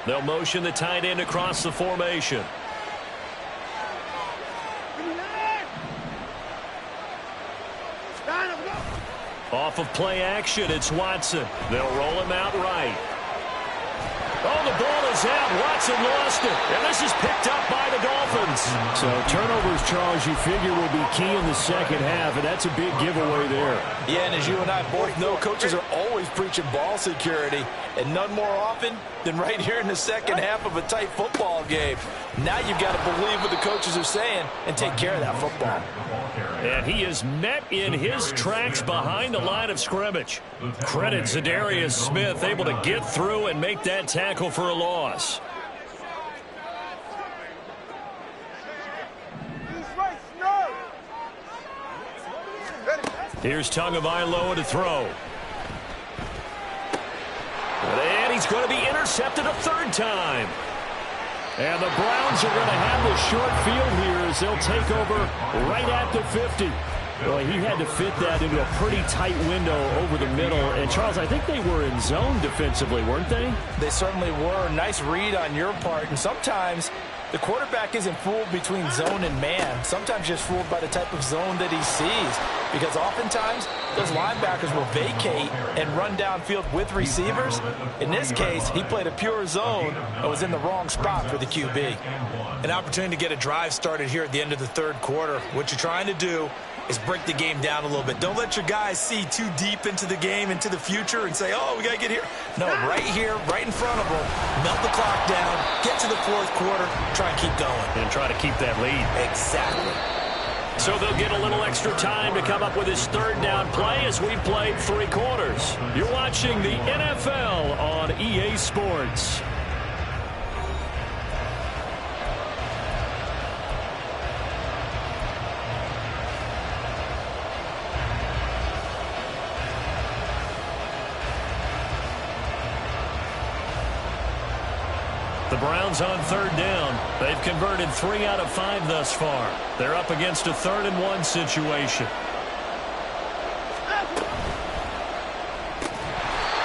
S2: They'll motion the tight end across the formation. Off of play action, it's Watson. They'll roll him out right. Oh, the ball is out. Watson lost it. And this is picked up by the Dolphins. So turnovers, Charles, you figure will be key in the second half, and that's a big giveaway there.
S5: Yeah, and as you and I both know, coaches are always preaching ball security, and none more often than right here in the second half of a tight football game. Now you've got to believe what the coaches are saying and take care of that football.
S2: And he is met in his tracks behind the line of scrimmage. Credit Zadarius Smith, able to get through and make that tackle for a loss. Here's Tagovailoa to throw. And he's going to be intercepted a third time. And the Browns are going to have the short field here as they'll take over right at the 50. Well, he had to fit that into a pretty tight window over the middle. And, Charles, I think they were in zone defensively, weren't they?
S5: They certainly were. Nice read on your part. And sometimes the quarterback isn't fooled between zone and man. Sometimes just fooled by the type of zone that he sees. Because oftentimes those linebackers will vacate and run downfield with receivers. In this case, he played a pure zone and was in the wrong spot for the QB.
S7: An opportunity to get a drive started here at the end of the third quarter. What you're trying to do is break the game down a little bit. Don't let your guys see too deep into the game, into the future, and say, oh, we got to get here. No, right here, right in front of them, melt the clock down, get to the fourth quarter, try and keep going.
S2: And try to keep that lead.
S7: Exactly.
S2: So they'll get a little extra time to come up with his third down play as we played 3 quarters. You're watching the NFL on EA Sports. The Browns on third down. They've converted 3 out of 5 thus far. They're up against a 3rd and 1 situation.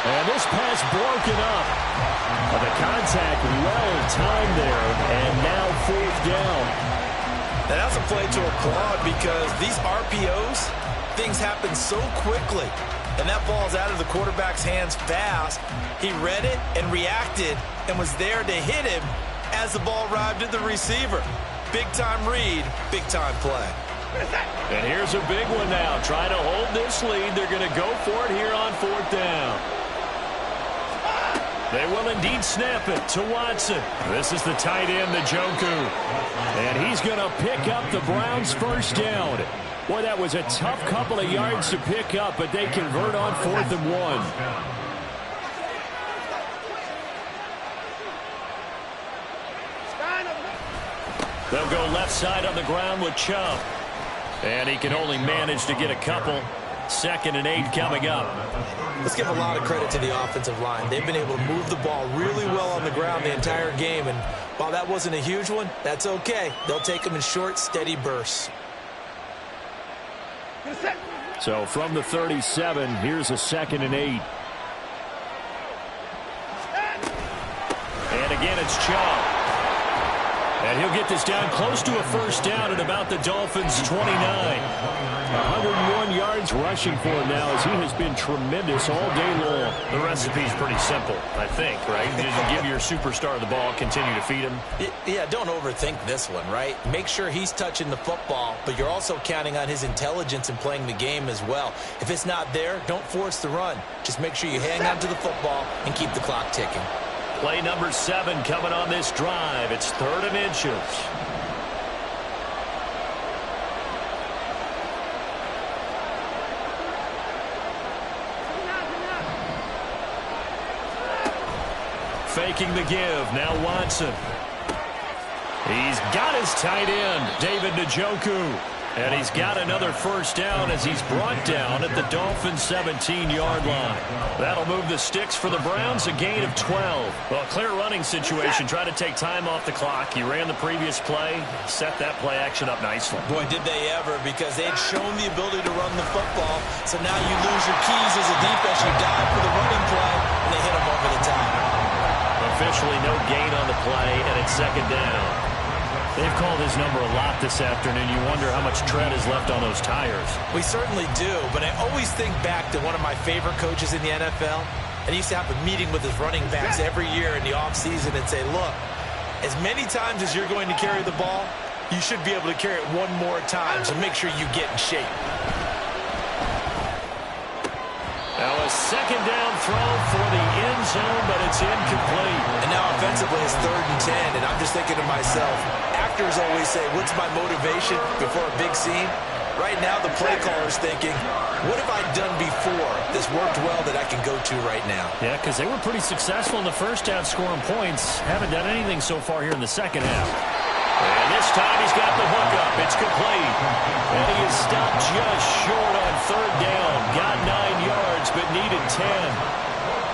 S2: And this pass broken up. The contact well timed there. And now 4th down.
S7: And that's a play to applaud because these RPOs, things happen so quickly. And that ball's out of the quarterback's hands fast. He read it and reacted and was there to hit him as the ball arrived at the receiver. Big-time read, big-time play.
S2: And here's a big one now. Trying to hold this lead. They're going to go for it here on 4th down. They will indeed snap it to Watson. This is the tight end, Njoku. And he's going to pick up the Browns' first down. Boy, that was a tough couple of yards to pick up, but they convert on 4th and 1. They'll go left side on the ground with Chubb. And he can only manage to get a couple. 2nd and 8 coming up.
S7: Let's give a lot of credit to the offensive line. They've been able to move the ball really well on the ground the entire game. And while that wasn't a huge one, that's okay. They'll take them in short, steady bursts.
S2: So from the 37, here's a 2nd and 8. And again, it's Chubb. And he'll get this down close to a first down at about the Dolphins' 29. 101 yards rushing for him now as he has been tremendous all day long.
S3: The recipe's pretty simple, I think, right? You just give your superstar the ball, continue to feed him.
S7: Yeah, don't overthink this one, right? Make sure he's touching the football, but you're also counting on his intelligence in playing the game as well. If it's not there, don't force the run. Just make sure you hang on to the football and keep the clock ticking.
S2: Play number 7 coming on this drive. It's 3rd and inches. Faking the give. Now Watson. He's got his tight end, David Njoku. And he's got another first down as he's brought down at the Dolphins' 17-yard line. That'll move the sticks for the Browns, a gain of 12. Well, clear running situation, trying to take time off the clock. He ran the previous play, set that play action up nicely.
S7: Boy, did they ever, because they had shown the ability to run the football. So now you lose your keys as a defense. You dive for the running play, and they hit him over the top.
S2: Officially no gain on the play, and it's 2nd down. They've called his number a lot this afternoon. You wonder how much tread is left on those tires.
S7: We certainly do, but I always think back to one of my favorite coaches in the NFL. And he used to have a meeting with his running backs every year in the offseason and say, look, as many times as you're going to carry the ball, you should be able to carry it one more time, so make sure you get in shape.
S2: Now a 2nd down throw for the end zone, but it's incomplete.
S7: And now offensively it's 3rd and 10, and I'm just thinking to myself, actors always say, what's my motivation before a big scene? Right now the play caller's thinking, what have I done before this worked well that I can go to right now?
S2: Yeah, because they were pretty successful in the first half scoring points. Haven't done anything so far here in the second half. And this time he's got the hook up. It's complete. And he is stopped just short on 3rd down. Got 9 yards, but needed 10.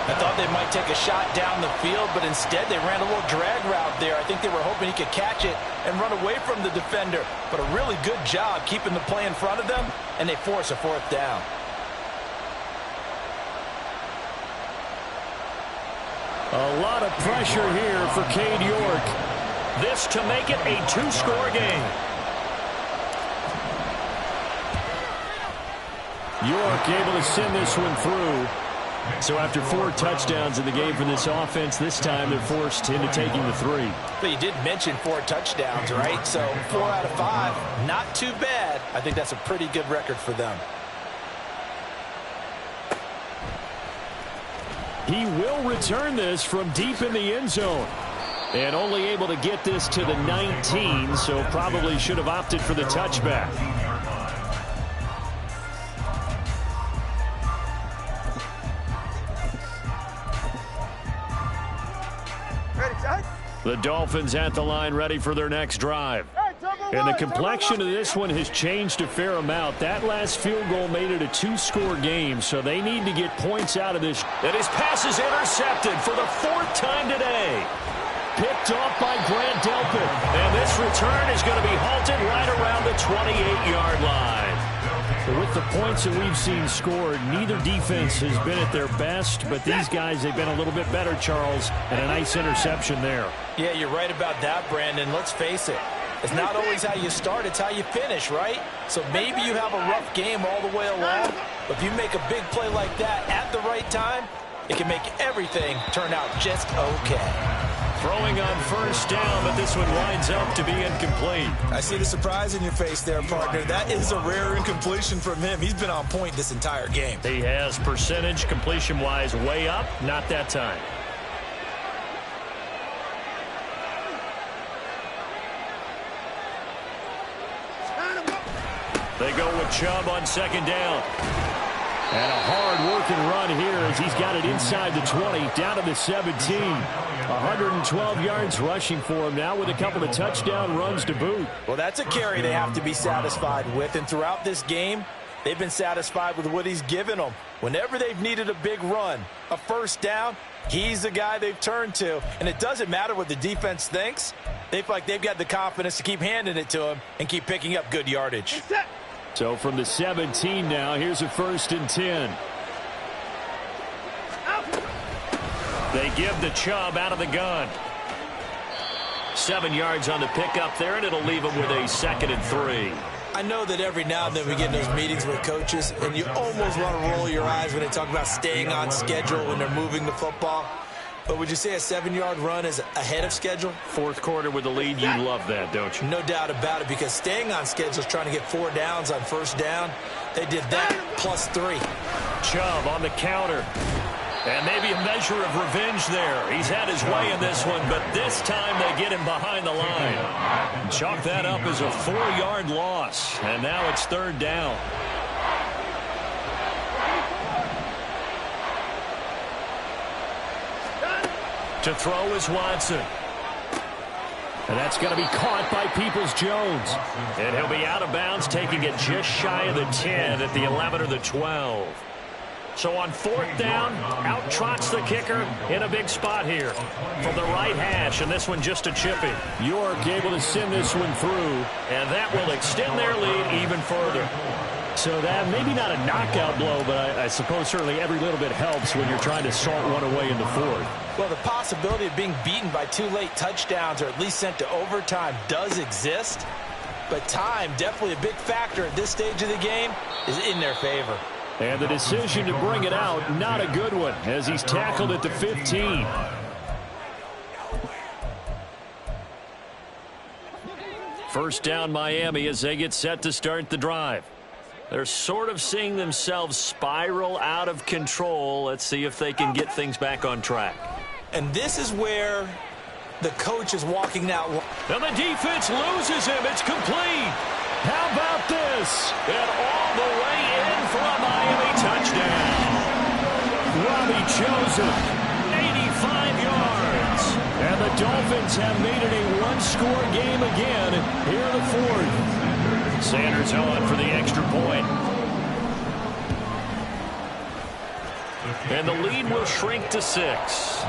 S3: I thought they might take a shot down the field, but instead they ran a little drag route there. I think they were hoping he could catch it and run away from the defender. But a really good job keeping the play in front of them, and they force a 4th down.
S2: A lot of pressure here for Cade York. This to make it a 2-score game. York able to send this one through. So after 4 touchdowns in the game for this offense, this time they're forced into taking the 3.
S3: But you did mention 4 touchdowns, right? So 4 out of 5, not too bad. I think that's a pretty good record for them.
S2: He will return this from deep in the end zone. And only able to get this to the 19, so probably should have opted for the touchback. The Dolphins at the line ready for their next drive. And the complexion of this one has changed a fair amount. That last field goal made it a 2-score game, so they need to get points out of this. And his pass is intercepted for the 4th time today. Picked off by Grant Delpit. And this return is going to be halted right around the 28-yard line. But with the points that we've seen scored, neither defense has been at their best, but these guys, they've been a little bit better, Charles, and a nice interception there.
S3: Yeah, you're right about that, Brandon. Let's face it. It's not always how you start, it's how you finish, right? So maybe you have a rough game all the way along, but if you make a big play like that at the right time, it can make everything turn out just okay.
S2: Throwing on first down, but this one winds up to be incomplete.
S7: I see the surprise in your face there, partner. That is a rare incompletion from him. He's been on point this entire game.
S2: He has percentage completion-wise way up, not that time. They go with Chubb on second down. And a hard-working run here as he's got it inside the 20, down to the 17. 112 yards rushing for him now with a couple of touchdown runs to boot.
S3: Well, that's a carry they have to be satisfied with. And throughout this game, they've been satisfied with what he's given them. Whenever they've needed a big run, a first down, he's the guy they've turned to. And it doesn't matter what the defense thinks. They feel like they've got the confidence to keep handing it to him and keep picking up good yardage.
S2: So from the 17 now, here's a 1st and 10. They give the Chubb out of the gun. 7 yards on the pickup there, and it'll leave them with a 2nd and 3.
S7: I know that every now and then we get in those meetings with coaches, and you almost want to roll your eyes when they talk about staying on schedule when they're moving the football. But would you say a 7-yard run is ahead of schedule?
S2: Fourth quarter with the lead, you love that, don't you?
S7: No doubt about it, because staying on schedule is trying to get 4 downs on first down. They did that plus 3.
S2: Chubb on the counter. And maybe a measure of revenge there. He's had his way in this one, but this time they get him behind the line. Chalk that up as a 4-yard loss. And now it's 3rd down. To throw is Watson. And that's going to be caught by Peoples-Jones. And he'll be out of bounds, taking it just shy of the 10 at the 11 or the 12. So on 4th down, out trots the kicker in a big spot here from the right hash, and this one just a chippy. York able to send this one through, and that will extend their lead even further. So that maybe not a knockout blow, but I suppose certainly every little bit helps when you're trying to salt one away in the 4th.
S3: Well, the possibility of being beaten by 2 late touchdowns or at least sent to overtime does exist, but time, definitely a big factor at this stage of the game, is in their favor.
S2: And the decision to bring it out, not a good one, as he's tackled at the 15. First down Miami as they get set to start the drive. They're sort of seeing themselves spiral out of control. Let's see if they can get things back on track.
S7: And this is where the coach is walking out.
S2: And the defense loses him. It's complete. How about this? And all the way in for a Miami touchdown. Robbie Joseph, 85 yards. And the Dolphins have made it a one-score game again here in the 4th. Sanders on for the extra point. And the lead will shrink to 6.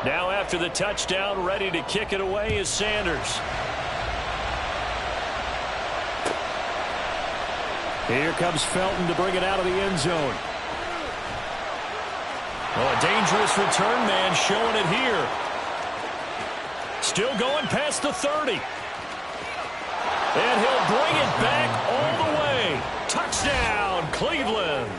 S2: Now after the touchdown, ready to kick it away is Sanders. Here comes Felton to bring it out of the end zone. Oh, a dangerous return man showing it here. Still going past the 30. And he'll bring it back all the way. Touchdown, Cleveland.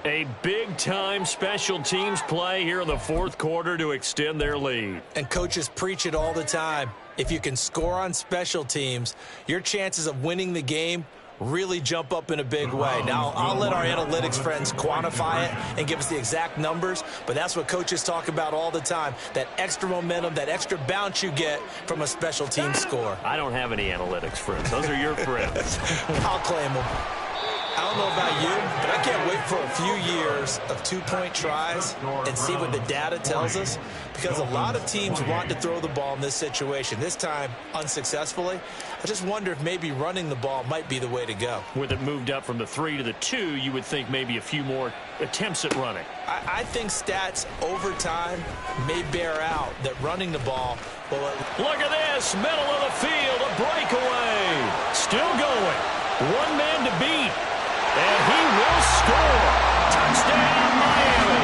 S2: A big-time special teams play here in the 4th quarter to extend their lead.
S7: And coaches preach it all the time. If you can score on special teams, your chances of winning the game really jump up in a big way. Now, I'll let our analytics friends quantify it and give us the exact numbers, but that's what coaches talk about all the time, that extra momentum, that extra bounce you get from a special team score.
S2: I don't have any analytics friends. Those are your friends.
S7: I'll claim them. I don't know about you, but I can't wait for a few years of 2-point tries and see what the data tells us, because a lot of teams want to throw the ball in this situation, this time unsuccessfully. I just wonder if maybe running the ball might be the way to go.
S2: With it moved up from the 3 to the 2, you would think maybe a few more attempts at running.
S7: I think stats over time may bear out that running the ball will...
S2: Look at this, middle of the field, a breakaway. Still going. One man to beat. And he will score. Touchdown, Miami.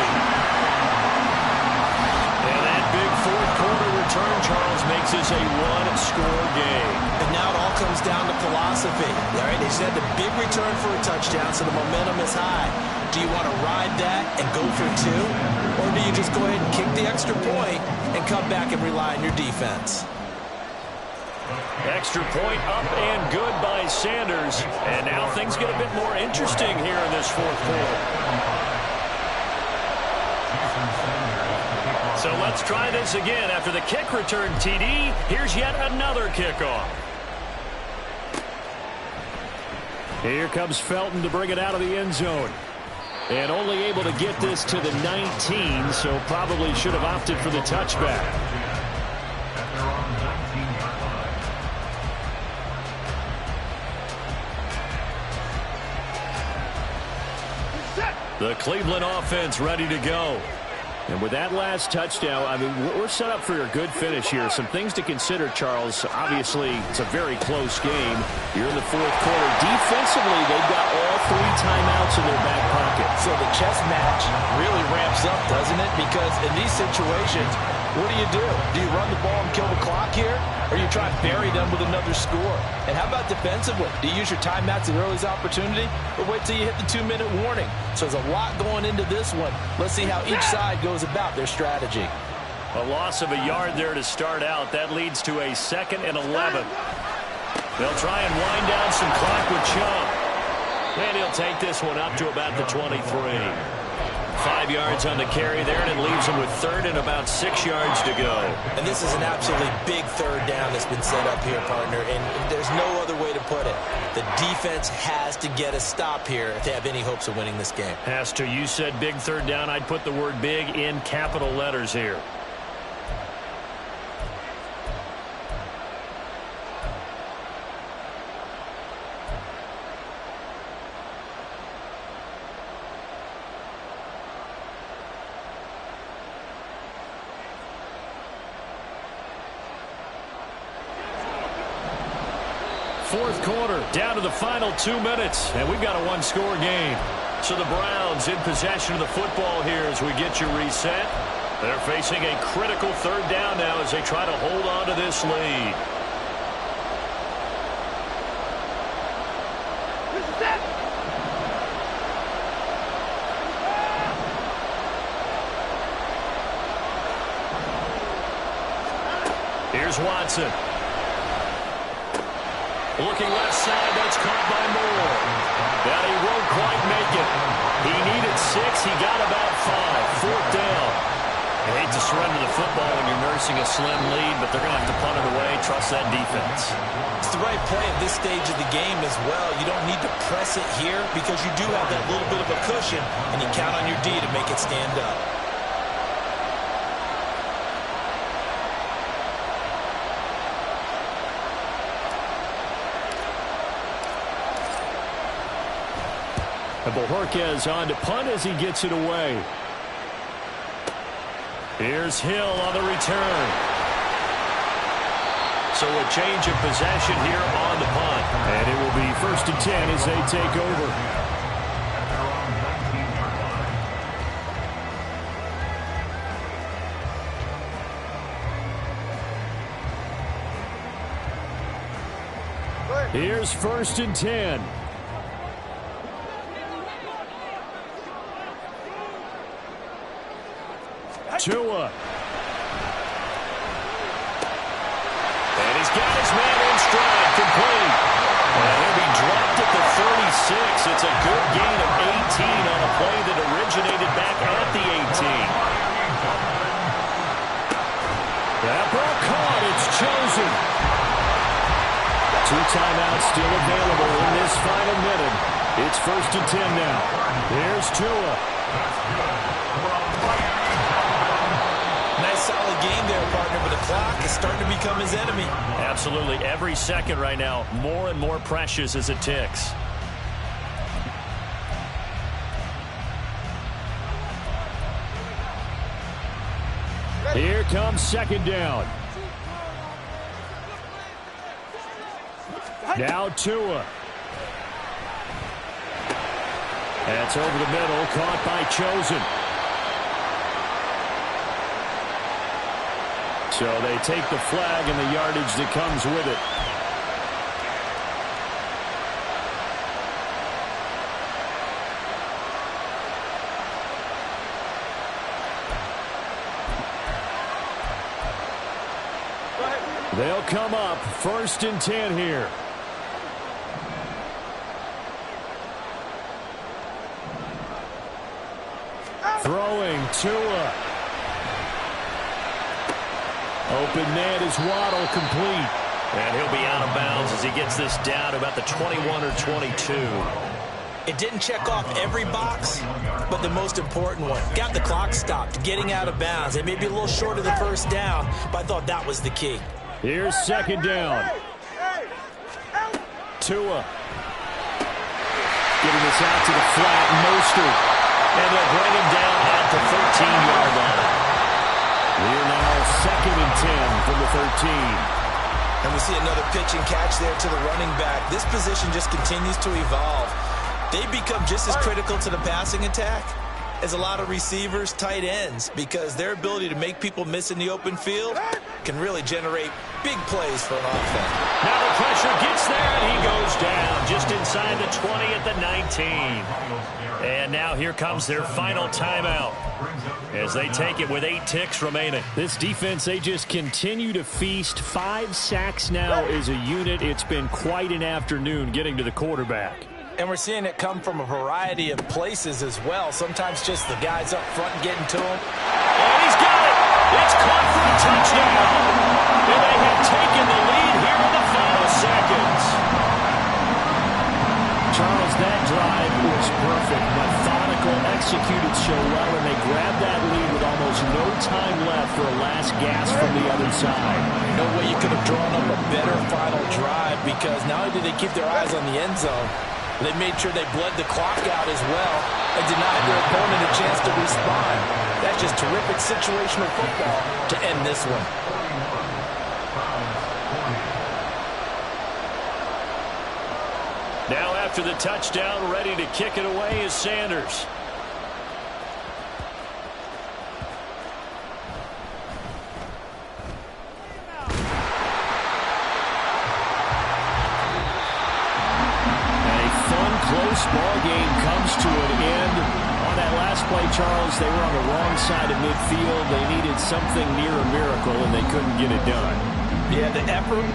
S2: is a one-score game.
S7: And now it all comes down to philosophy. All right, they just had the big return for a touchdown, so the momentum is high. Do you want to ride that and go for two? Or do you just go ahead and kick the extra point and come back and rely on your defense?
S2: Extra point up and good by Sanders. And now things get a bit more interesting here in this fourth quarter. So let's try this again. After the kick return TD, here's yet another kickoff. Here comes Felton to bring it out of the end zone. And only able to get this to the 19, so probably should have opted for the touchback. The Cleveland offense ready to go. And with that last touchdown, I mean, we're set up for a good finish here. Some things to consider, Charles. Obviously, it's a very close game. You're in the fourth quarter. Defensively, they've got all 3 timeouts in their back pocket.
S3: So the chess match really ramps up, doesn't it? Because in these situations, what do? Do you run the ball and kill the clock here? Or you try to bury them with another score? And how about defensively? Do you use your timeouts at the earliest opportunity? Or wait till you hit the 2-minute warning? So there's a lot going into this one. Let's see how each side goes about their strategy.
S2: A loss of a yard there to start out. That leads to a 2nd and 11. They'll try and wind down some clock with Chubb. And he'll take this one up to about the 23. 5 yards on the carry there, and it leaves him with 3rd and about 6 yards to go.
S7: And this is an absolutely big 3rd down that's been set up here, partner, and there's no other way to put it. The defense has to get a stop here if they have any hopes of winning this game.
S2: Has to. You said big 3rd down. I'd put the word big in capital letters here. Fourth quarter, down to the final 2 minutes, and we've got a one-score game. So the Browns in possession of the football here as we get you reset. They're facing a critical 3rd down now as they try to hold on to this lead. Here's Watson. Looking left side, that's caught by Moore. Now he won't quite make it. He needed 6, he got about 5. 4th down. I hate to surrender the football when you're nursing a slim lead, but they're going to have to punt it away. Trust that defense.
S7: It's the right play at this stage of the game as well. You don't need to press it here because you do have that little bit of a cushion, and you count on your D to make it stand up.
S2: And Bojorquez on to punt as he gets it away. Here's Hill on the return. So a change of possession here on the punt. And it will be 1st and 10 as they take over. Here's 1st and 10. Tua. And he's got his man in stride, complete. And he'll be dropped at the 36. It's a good gain of 18 on a play that originated back at the 18. That ball caught. It's chosen. 2 timeouts still available in this final minute. It's 1st and 10 now. Here's Tua.
S7: Nice solid game there, partner, but the clock is starting to become his enemy.
S2: Absolutely. Every second right now, more and more precious as it ticks. Here comes 2nd down. Now Tua. That's over the middle, caught by Chosen. So they take the flag and the yardage that comes with it. They'll come up 1st and 10 here. Throwing Tua. Open man is Waddle, complete. And he'll be out of bounds as he gets this down to about the 21 or 22.
S7: It didn't check off every box, but the most important one. Got the clock stopped, getting out of bounds. It may be a little short of the first down, but I thought that was the key.
S2: Here's 2nd down. Tua. Getting this out to the flat, Mostert. And they'll bring him down at the 13-yard line. We're now 2nd and 10 from the 13.
S7: And we see another pitch and catch there to the running back. This position just continues to evolve. They become just as critical to the passing attack as a lot of receivers, tight ends, because their ability to make people miss in the open field can really generate big plays for an offense.
S2: Now the pressure gets there, and he goes down just inside the 20 at the 19. And now here comes their final timeout as they take it with 8 ticks remaining. This defense, they just continue to feast. 5 sacks now as a unit. It's been quite an afternoon getting to the quarterback.
S5: And we're seeing it come from a variety of places as well. Sometimes just the guys up front getting to him.
S2: And he's got it. It's caught for a touchdown. And they have taken the lead here in the final seconds. Charles, that drive was perfect. Methodical, executed so well, and they grabbed that lead with almost no time left for a last gasp from the other side.
S5: No way you could have drawn up a better final drive, because not only did they keep their eyes on the end zone, they made sure they bled the clock out as well and denied their opponent a chance to respond. That's just terrific situational football to end this one.
S2: Now after the touchdown, ready to kick it away is Sanders. Close ball game comes to an end. On that last play, Charles, they were on the wrong side of midfield. They needed something near a miracle, and they couldn't get it done.
S5: Yeah, the effort,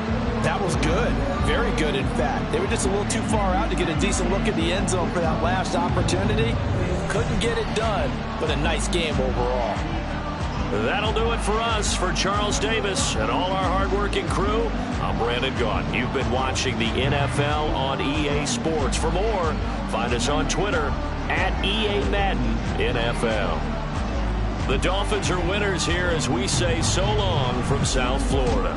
S5: that was good. Very good, in fact. They were just a little too far out to get a decent look at the end zone for that last opportunity. Couldn't get it done, but a nice game overall.
S2: That'll do it for us. For Charles Davis and all our hardworking crew, I'm Brandon Gaudin. You've been watching the NFL on EA Sports. For more, find us on Twitter at EA Madden NFL. The Dolphins are winners here as we say so long from South Florida.